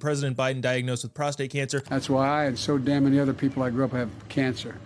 President Biden diagnosed with prostate cancer. That's why I and so damn many other people I grew up have cancer,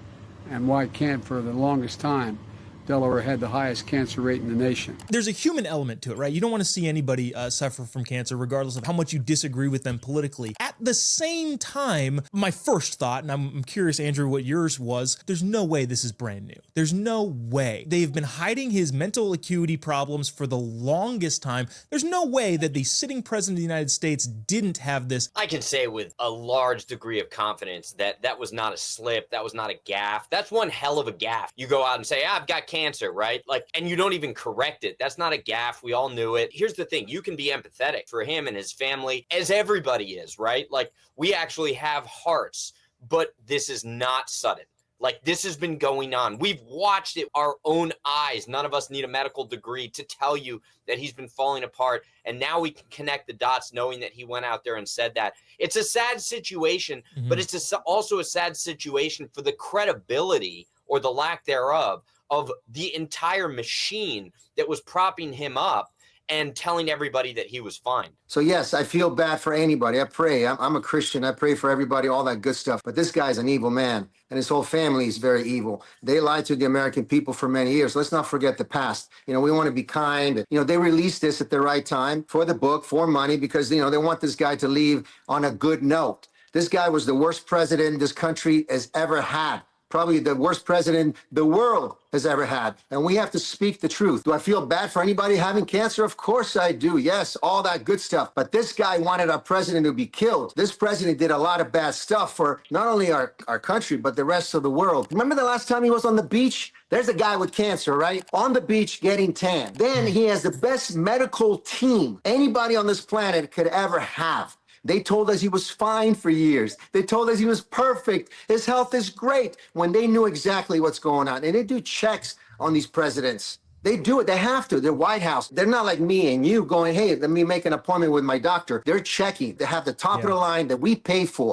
and why can't for the longest time. Delaware had the highest cancer rate in the nation. There's a human element to it, right? You don't want to see anybody suffer from cancer, regardless of how much you disagree with them politically. At the same time, my first thought, and I'm curious, Andrew, what yours was, there's no way this is brand new. There's no way. They've been hiding his mental acuity problems for the longest time. There's no way that the sitting president of the United States didn't have this. I can say with a large degree of confidence that that was not a slip, that was not a gaffe. That's one hell of a gaffe. You go out and say, I've got cancer, right? Like, and you don't even correct it. That's not a gaffe. We all knew it. Here's the thing. You can be empathetic for him and his family, as everybody is, right? Like, we actually have hearts, but this is not sudden. Like, this has been going on. We've watched it with our own eyes. None of us need a medical degree to tell you that he's been falling apart. And now we can connect the dots knowing that he went out there and said that. It's a sad situation, but it's also a sad situation for the credibility or the lack thereof of the entire machine that was propping him up and telling everybody that he was fine. So yes, I feel bad for anybody. I pray. I'm a Christian. I pray for everybody, all that good stuff. But this guy's an evil man, and his whole family is very evil. They lied to the American people for many years. Let's not forget the past. We want to be kind. They released this at the right time for the book, for money, because, they want this guy to leave on a good note. This guy was the worst president this country has ever had. Probably the worst president the world has ever had. And we have to speak the truth. Do I feel bad for anybody having cancer? Of course I do. Yes, all that good stuff. But this guy wanted our president to be killed. This president did a lot of bad stuff for not only our country, but the rest of the world. Remember the last time he was on the beach? There's a guy with cancer, right? On the beach getting tan. Then he has the best medical team anybody on this planet could ever have. They told us he was fine for years. They told us he was perfect. His health is great, when they knew exactly what's going on. And they do checks on these presidents. They do it. They have to. They're White House. They're not like me and you going, hey, let me make an appointment with my doctor. They're checking. They have the top of the line that we pay for.